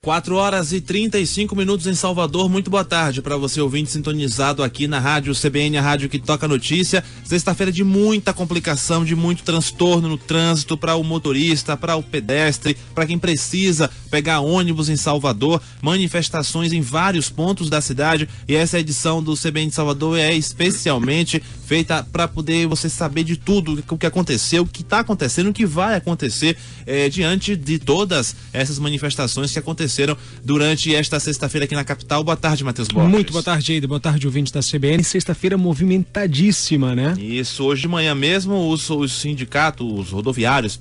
4h35 em Salvador. Muito boa tarde para você, ouvinte sintonizado aqui na Rádio CBN, a rádio que toca notícia. Sexta-feira de muita complicação, de muito transtorno no trânsito para o motorista, para o pedestre, para quem precisa pegar ônibus em Salvador. Manifestações em vários pontos da cidade, e essa edição do CBN de Salvador é especialmente feita para poder você saber de tudo o que aconteceu, o que está acontecendo, o que vai acontecer diante de todas essas manifestações que aconteceram durante esta sexta-feira aqui na capital. Boa tarde, Matheus Borges. Muito boa tarde, Eide. Boa tarde, ouvinte da CBN. Sexta-feira movimentadíssima, né? Isso, hoje de manhã mesmo os sindicatos, os rodoviários,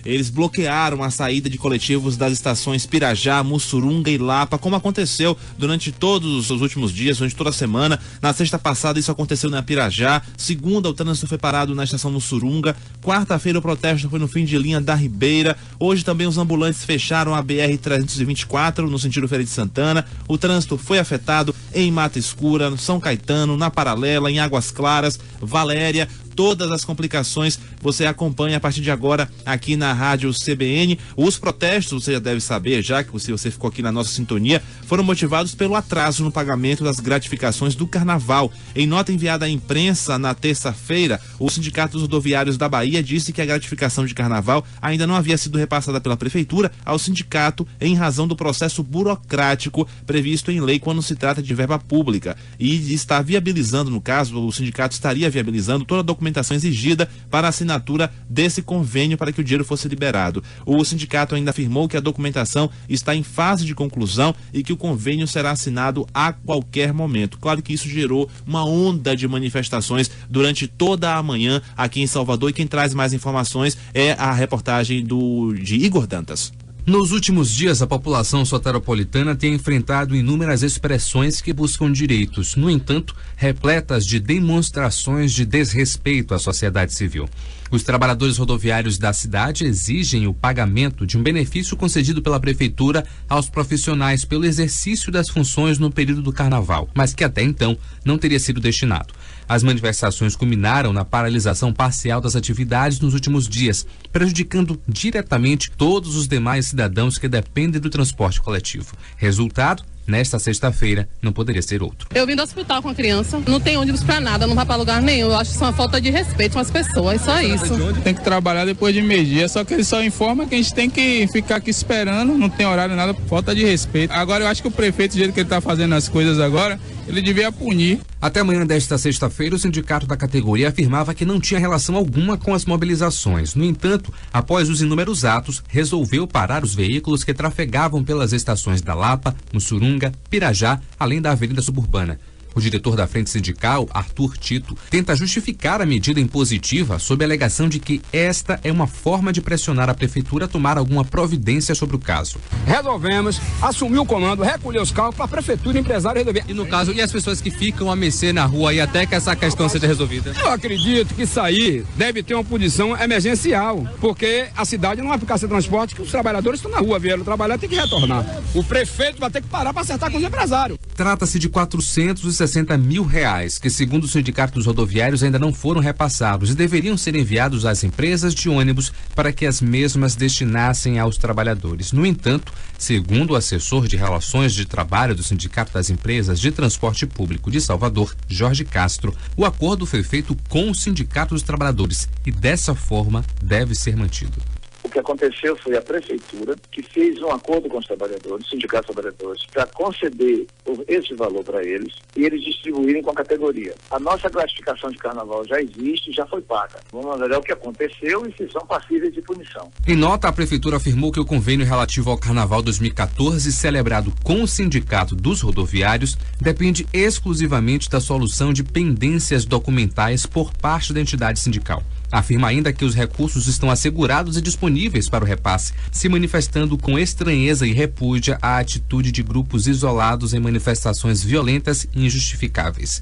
eles bloquearam a saída de coletivos das estações Pirajá, Mussurunga e Lapa, como aconteceu durante todos os últimos dias, durante toda a semana. Na sexta passada isso aconteceu na Pirajá, segunda o trânsito foi parado na estação Mussurunga, quarta-feira o protesto foi no fim de linha da Ribeira, hoje também os ambulantes fecharam a BR-324 no sentido Feira de Santana. O trânsito foi afetado em Mata Escura, no São Caetano, na Paralela, em Águas Claras, Valéria. Todas as complicações você acompanha a partir de agora aqui na Rádio CBN. Os protestos, você já deve saber, já que você ficou aqui na nossa sintonia, foram motivados pelo atraso no pagamento das gratificações do Carnaval. Em nota enviada à imprensa na terça-feira, o Sindicato dos Rodoviários da Bahia disse que a gratificação de Carnaval ainda não havia sido repassada pela Prefeitura ao sindicato em razão do processo burocrático previsto em lei quando se trata de verba pública. E está viabilizando, no caso, o sindicato estaria viabilizando toda a documentação exigida para a assinatura desse convênio para que o dinheiro fosse liberado. O sindicato ainda afirmou que a documentação está em fase de conclusão e que o convênio será assinado a qualquer momento. Claro que isso gerou uma onda de manifestações durante toda a manhã aqui em Salvador, e quem traz mais informações é a reportagem de Igor Dantas. Nos últimos dias, a população soteropolitana tem enfrentado inúmeras expressões que buscam direitos, no entanto, repletas de demonstrações de desrespeito à sociedade civil. Os trabalhadores rodoviários da cidade exigem o pagamento de um benefício concedido pela Prefeitura aos profissionais pelo exercício das funções no período do Carnaval, mas que até então não teria sido destinado. As manifestações culminaram na paralisação parcial das atividades nos últimos dias, prejudicando diretamente todos os demais cidadãos que dependem do transporte coletivo. Resultado? Nesta sexta-feira, não poderia ser outro. Eu vim do hospital com a criança, não tem ônibus pra nada, não vai pra lugar nenhum. Eu acho que isso é uma falta de respeito com as pessoas, só isso. Tem que trabalhar depois de meio-dia, só que ele só informa que a gente tem que ficar aqui esperando, não tem horário nada, falta de respeito. Agora eu acho que o prefeito, do jeito que ele tá fazendo as coisas agora, ele devia punir. Até amanhã desta sexta-feira, o sindicato da categoria afirmava que não tinha relação alguma com as mobilizações. No entanto, após os inúmeros atos, resolveu parar os veículos que trafegavam pelas estações da Lapa, Mussurunga, Pirajá, além da Avenida Suburbana. O diretor da Frente Sindical, Arthur Tito, tenta justificar a medida impositiva sob a alegação de que esta é uma forma de pressionar a prefeitura a tomar alguma providência sobre o caso. Resolvemos assumir o comando, recolher os carros para a prefeitura e empresário resolver. E no caso, e as pessoas que ficam a mercê na rua aí até que essa questão seja resolvida? Eu acredito que isso aí deve ter uma posição emergencial, porque a cidade não vai ficar sem transporte, que os trabalhadores estão na rua, vieram trabalhar, tem que retornar. O prefeito vai ter que parar para acertar com os empresários. Trata-se de 460 mil reais, que segundo o Sindicato dos Rodoviários ainda não foram repassados e deveriam ser enviados às empresas de ônibus para que as mesmas destinassem aos trabalhadores. No entanto, segundo o assessor de Relações de Trabalho do Sindicato das Empresas de Transporte Público de Salvador, Jorge Castro, o acordo foi feito com o Sindicato dos Trabalhadores e dessa forma deve ser mantido. O que aconteceu foi a prefeitura que fez um acordo com os trabalhadores, sindicatos trabalhadores, para conceder esse valor para eles e eles distribuírem com a categoria. A nossa gratificação de carnaval já existe, já foi paga. Vamos avaliar o que aconteceu e se são passíveis de punição. Em nota, a prefeitura afirmou que o convênio relativo ao Carnaval 2014, celebrado com o Sindicato dos Rodoviários, depende exclusivamente da solução de pendências documentais por parte da entidade sindical. Afirma ainda que os recursos estão assegurados e disponíveis para o repasse, se manifestando com estranheza e repúdia a atitude de grupos isolados em manifestações violentas e injustificáveis.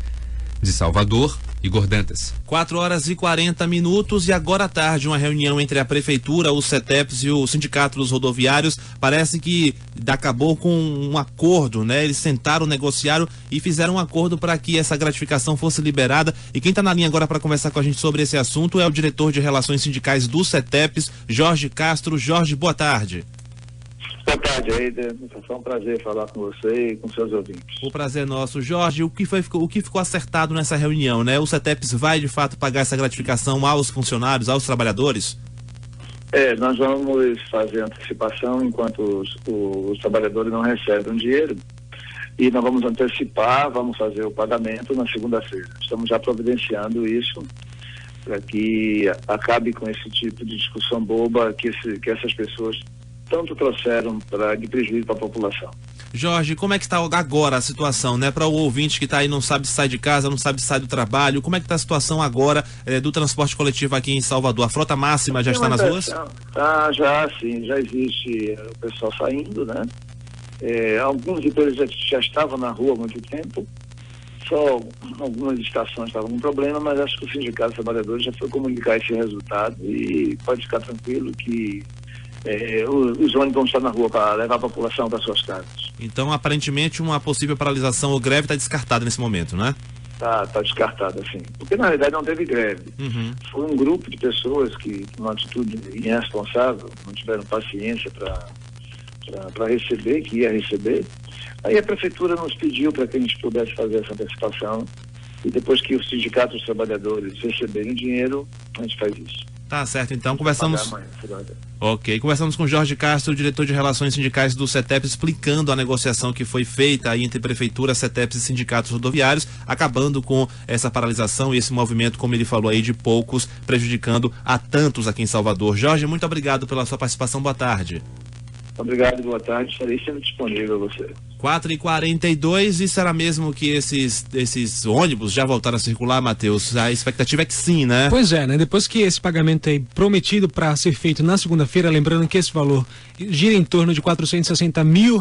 De Salvador, Igor Dantas. 4h40 e agora à tarde uma reunião entre a Prefeitura, os CETEPs e o Sindicato dos Rodoviários. Parece que acabou com um acordo, né? Eles sentaram, negociaram e fizeram um acordo para que essa gratificação fosse liberada. E quem está na linha agora para conversar com a gente sobre esse assunto é o diretor de Relações Sindicais dos CETEPs, Jorge Castro. Jorge, boa tarde. Boa tarde, Eider. Foi um prazer falar com você e com seus ouvintes. O prazer é nosso. Jorge, o que ficou acertado nessa reunião, né? O CETEPS vai, de fato, pagar essa gratificação aos funcionários, aos trabalhadores? Nós vamos fazer antecipação enquanto os trabalhadores não recebem o dinheiro. E nós vamos antecipar, vamos fazer o pagamento na segunda-feira. Estamos já providenciando isso para que acabe com esse tipo de discussão boba que essas pessoas tanto trouxeram de prejuízo para a população. Jorge, como é que está agora a situação, né? Para o ouvinte que está aí, não sabe se sai de casa, não sabe se sai do trabalho, como é que está a situação agora do transporte coletivo aqui em Salvador? A frota máxima já está nas ruas? Já existe o pessoal saindo, né? Alguns depois já estavam na rua há muito tempo, só algumas estações estavam com problema, mas acho que o Sindicato dos Trabalhadores já foi comunicar esse resultado e pode ficar tranquilo que os ônibus vão estar na rua para levar a população para suas casas. Então, aparentemente, uma possível paralisação ou greve está descartada nesse momento, né? Tá descartada, sim. Porque, na realidade, não teve greve. Uhum. Foi um grupo de pessoas que, numa atitude irresponsável, não tiveram paciência para receber, que ia receber. Aí a prefeitura nos pediu para que a gente pudesse fazer essa antecipação e depois que os sindicatos dos trabalhadores receberem o dinheiro, a gente faz isso. Tá certo, então conversamos. Ok, conversamos com Jorge Castro, diretor de Relações Sindicais do CETEPS, explicando a negociação que foi feita aí entre Prefeitura, CETEPS e sindicatos rodoviários, acabando com essa paralisação e esse movimento, como ele falou aí, de poucos, prejudicando a tantos aqui em Salvador. Jorge, muito obrigado pela sua participação, boa tarde. Obrigado, boa tarde, estarei sendo disponível a você. 4h42, e será mesmo que esses ônibus já voltaram a circular, Matheus? A expectativa é que sim, né? Pois é, né? Depois que esse pagamento é prometido para ser feito na segunda-feira, lembrando que esse valor gira em torno de R$460 mil,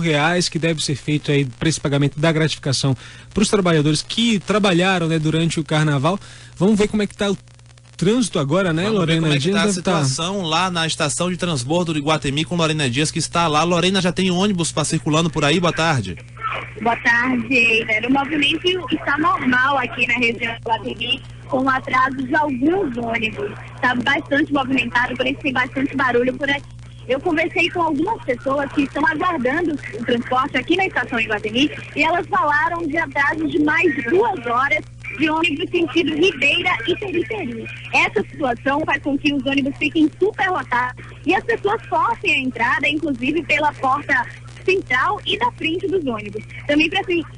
que deve ser feito aí para esse pagamento da gratificação para os trabalhadores que trabalharam, né, durante o carnaval. Vamos ver como é que está o trânsito agora, né, Vamos Lorena? Como é que tá a situação lá na estação de transbordo do Iguatemi com Lorena Dias, que está lá. Lorena, já tem ônibus circulando por aí? Boa tarde. Boa tarde, Eider. O movimento está normal aqui na região do Iguatemi, com atraso de alguns ônibus. Está bastante movimentado, por isso tem bastante barulho por aqui. Eu conversei com algumas pessoas que estão aguardando o transporte aqui na estação Iguatemi e elas falaram de atraso de mais de 2 horas de ônibus sentido Ribeira e Periferi. Essa situação faz com que os ônibus fiquem superlotados e as pessoas forcem a entrada, inclusive pela porta central e da frente dos ônibus. Também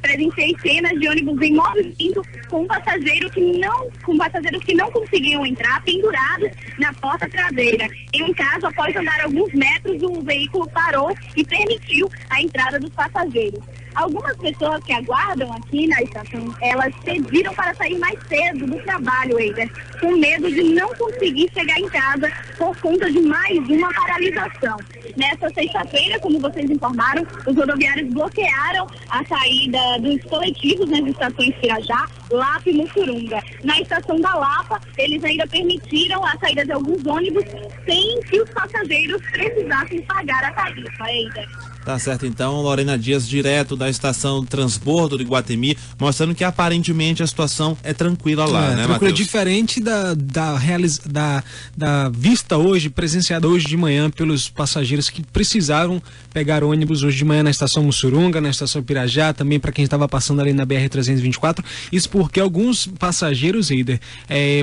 presenciei cenas de ônibus em movimento com passageiros que não conseguiam entrar, pendurados na porta traseira. Em um caso, após andar alguns metros, o veículo parou e permitiu a entrada dos passageiros. Algumas pessoas que aguardam aqui na estação, elas pediram para sair mais cedo do trabalho, Eider, com medo de não conseguir chegar em casa por conta de mais uma paralisação. Nessa sexta-feira, como vocês informaram, os rodoviários bloquearam a saída dos coletivos nas estações Pirajá, Lapa e Mussurunga. Na estação da Lapa, eles ainda permitiram a saída de alguns ônibus sem que os passageiros precisassem pagar a tarifa, Eider. Tá certo, então, Lorena Dias, direto da estação Transbordo do Iguatemi, mostrando que aparentemente a situação é tranquila lá, né, Matheus? Diferente da vista hoje, presenciada hoje de manhã pelos passageiros que precisaram pegar ônibus hoje de manhã na estação Mussurunga, na estação Pirajá, também para quem estava passando ali na BR-324. Isso porque alguns passageiros, Eider,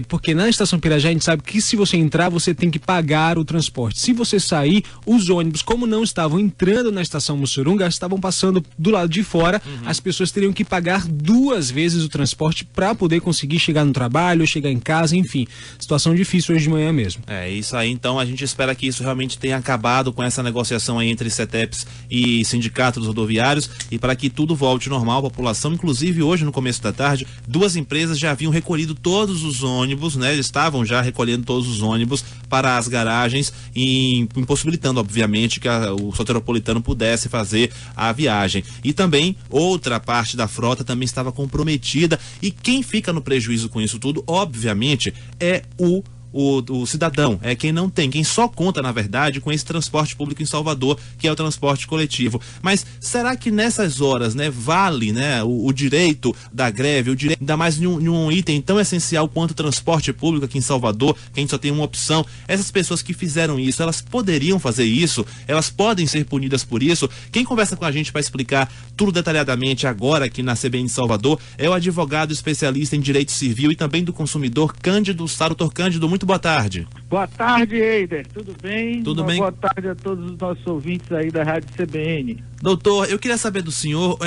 porque na estação Pirajá a gente sabe que se você entrar, você tem que pagar o transporte. Se você sair, os ônibus, como não estavam entrando na estação Mussurunga, estavam passando do lado de fora, as pessoas teriam que pagar 2 vezes o transporte para poder conseguir chegar no trabalho, chegar em casa, enfim, situação difícil hoje de manhã mesmo. É isso aí, então a gente espera que isso realmente tenha acabado com essa negociação aí entre CETEPS e Sindicato dos Rodoviários e para que tudo volte normal, a população, inclusive hoje no começo da tarde, 2 empresas já haviam recolhido todos os ônibus, né, eles estavam já recolhendo todos os ônibus para as garagens e impossibilitando, obviamente, que o soteropolitano pudesse fazer a viagem. E também outra parte da frota também estava comprometida e quem fica no prejuízo com isso tudo, obviamente, é o o cidadão, quem não tem, quem só conta, na verdade, com esse transporte público em Salvador, que é o transporte coletivo. Mas será que nessas horas, né, vale, né, o direito da greve, o direito, ainda mais em um item tão essencial quanto o transporte público aqui em Salvador, que a gente só tem uma opção? Essas pessoas que fizeram isso, elas poderiam fazer isso? Elas podem ser punidas por isso? Quem conversa com a gente para explicar tudo detalhadamente agora aqui na CBN de Salvador é o advogado especialista em direito civil e também do consumidor, Cândido Sá. Doutor Cândido, muito boa tarde. Boa tarde, Eider. Tudo bem? Tudo bem? Boa tarde a todos os nossos ouvintes aí da Rádio CBN. Doutor, eu queria saber do senhor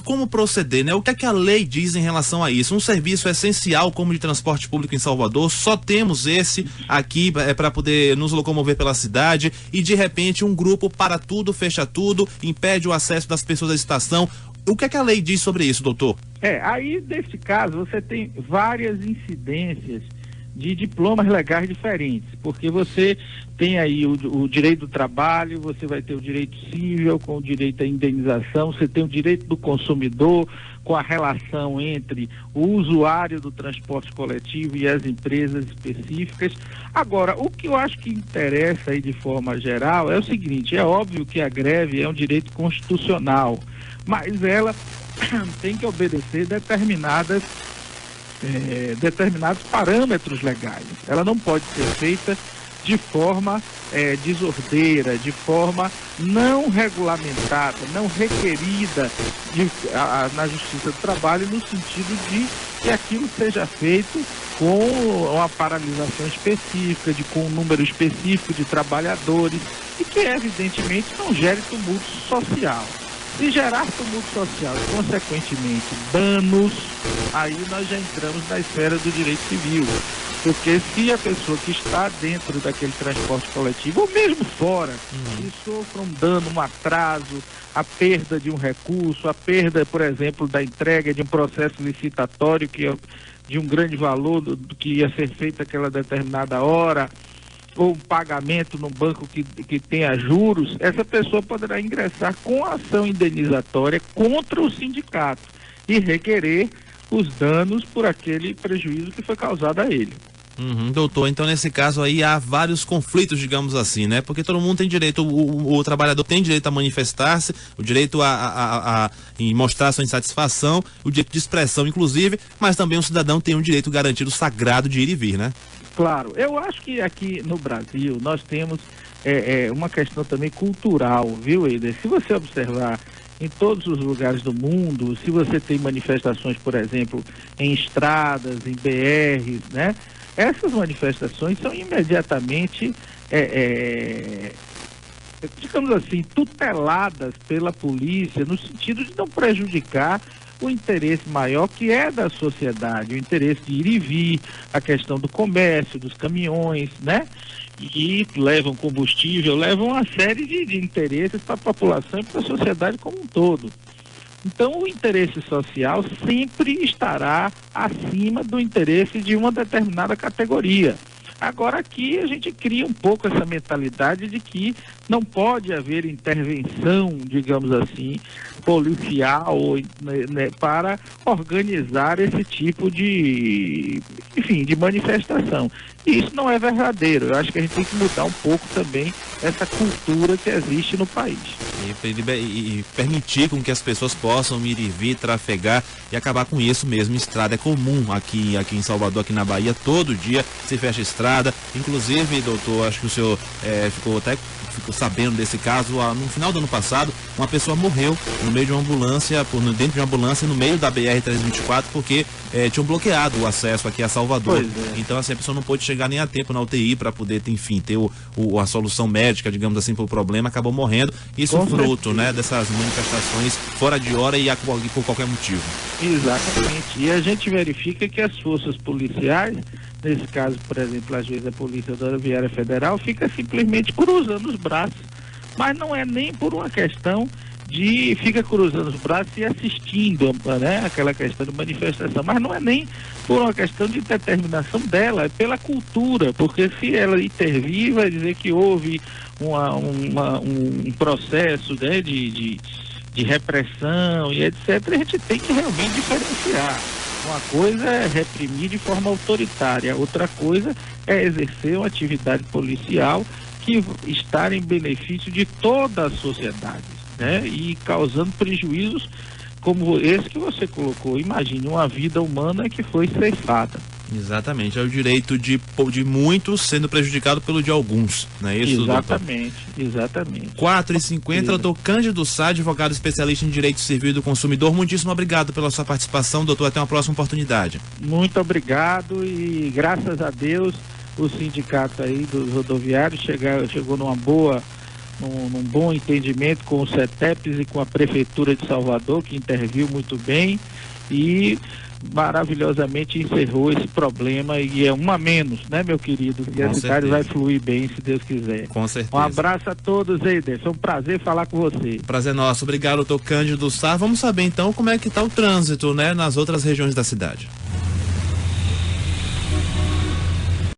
como proceder, né? O que é que a lei diz em relação a isso? Um serviço essencial como de transporte público em Salvador, só temos esse aqui para poder nos locomover pela cidade e de repente um grupo para tudo, fecha tudo, impede o acesso das pessoas à estação. O que é que a lei diz sobre isso, doutor? Aí neste caso você tem várias incidências de diplomas legais diferentes, porque você tem aí o direito do trabalho, você vai ter o direito civil com o direito à indenização, você tem o direito do consumidor com a relação entre o usuário do transporte coletivo e as empresas específicas. Agora, o que eu acho que interessa aí de forma geral é o seguinte: é óbvio que a greve é um direito constitucional, mas ela tem que obedecer determinados parâmetros legais. Ela não pode ser feita de forma desordeira, de forma não regulamentada, não requerida na Justiça do Trabalho, no sentido de que aquilo seja feito com uma paralisação específica, com um número específico de trabalhadores e que evidentemente não gere tumulto social. Se gerar tumulto social e, consequentemente, danos, aí nós já entramos na esfera do direito civil. Porque se a pessoa que está dentro daquele transporte coletivo, ou mesmo fora, que sofra um dano, um atraso, a perda de um recurso, a perda, por exemplo, da entrega de um processo licitatório de um grande valor do que ia ser feito aquela determinada hora, ou um pagamento no banco que tenha juros, essa pessoa poderá ingressar com ação indenizatória contra o sindicato e requerer os danos por aquele prejuízo que foi causado a ele. Doutor, então nesse caso aí há vários conflitos, digamos assim, né? Porque todo mundo tem direito, o trabalhador tem direito a manifestar-se, o direito a mostrar sua insatisfação, o direito de expressão, inclusive, mas também o cidadão tem um direito garantido sagrado de ir e vir, né? Claro, eu acho que aqui no Brasil nós temos uma questão também cultural, viu, Eider? Se você observar em todos os lugares do mundo, se você tem manifestações, por exemplo, em estradas, em BRs, né? Essas manifestações são imediatamente, digamos assim, tuteladas pela polícia, no sentido de não prejudicar o interesse maior que é da sociedade, o interesse de ir e vir, a questão do comércio, dos caminhões, né? E levam combustível, levam uma série de interesses para a população e para a sociedade como um todo. Então, o interesse social sempre estará acima do interesse de uma determinada categoria. Agora, aqui a gente cria um pouco essa mentalidade de que não pode haver intervenção, digamos assim, policial, né, para organizar esse tipo de manifestação. E isso não é verdadeiro. Eu acho que a gente tem que mudar um pouco também essa cultura que existe no país. E permitir com que as pessoas possam ir e vir, trafegar e acabar com isso mesmo. Estrada é comum aqui em Salvador, aqui na Bahia, todo dia se fecha estrada. Inclusive, doutor, acho que o senhor ficou sabendo desse caso. No final do ano passado, uma pessoa morreu no meio de uma ambulância, dentro de uma ambulância no meio da BR-324, porque tinham bloqueado o acesso aqui a Salvador. Então, assim, a pessoa não pôde chegar nem a tempo na UTI para poder, enfim, ter a solução médica, digamos assim, para o problema, acabou morrendo. Isso fruto, né, dessas manifestações fora de hora e por qualquer motivo. Exatamente. E a gente verifica que as forças policiais, nesse caso, por exemplo, às vezes a Polícia Rodoviária Federal, fica simplesmente cruzando os braços. Mas não é nem por uma questão fica cruzando os braços e assistindo, né, aquela questão de manifestação, mas não é nem por uma questão de determinação dela, é pela cultura, porque se ela intervir, vai dizer que houve um processo, né, de repressão e etc. A gente tem que realmente diferenciar. Uma coisa é reprimir de forma autoritária, outra coisa é exercer uma atividade policial que está em benefício de toda a sociedade, né? E causando prejuízos como esse que você colocou. Imagine uma vida humana que foi ceifada. Exatamente, é o direito de muitos sendo prejudicado pelo de alguns, não é isso, exatamente, doutor? Exatamente. 4h50, doutor Cândido Sá, advogado especialista em direito civil do consumidor. Muitíssimo obrigado pela sua participação, doutor. Até uma próxima oportunidade. Muito obrigado e graças a Deus o sindicato aí dos rodoviários chegou num bom entendimento com os CETEPs e com a Prefeitura de Salvador, que interviu muito bem e maravilhosamente encerrou esse problema, e é uma menos, né, meu querido? E a cidade vai fluir bem, se Deus quiser. Com certeza. Um abraço a todos, Eider. Foi um prazer falar com você. Prazer nosso. Obrigado, doutor Cândido Sá. Vamos saber então como é que está o trânsito, né, nas outras regiões da cidade.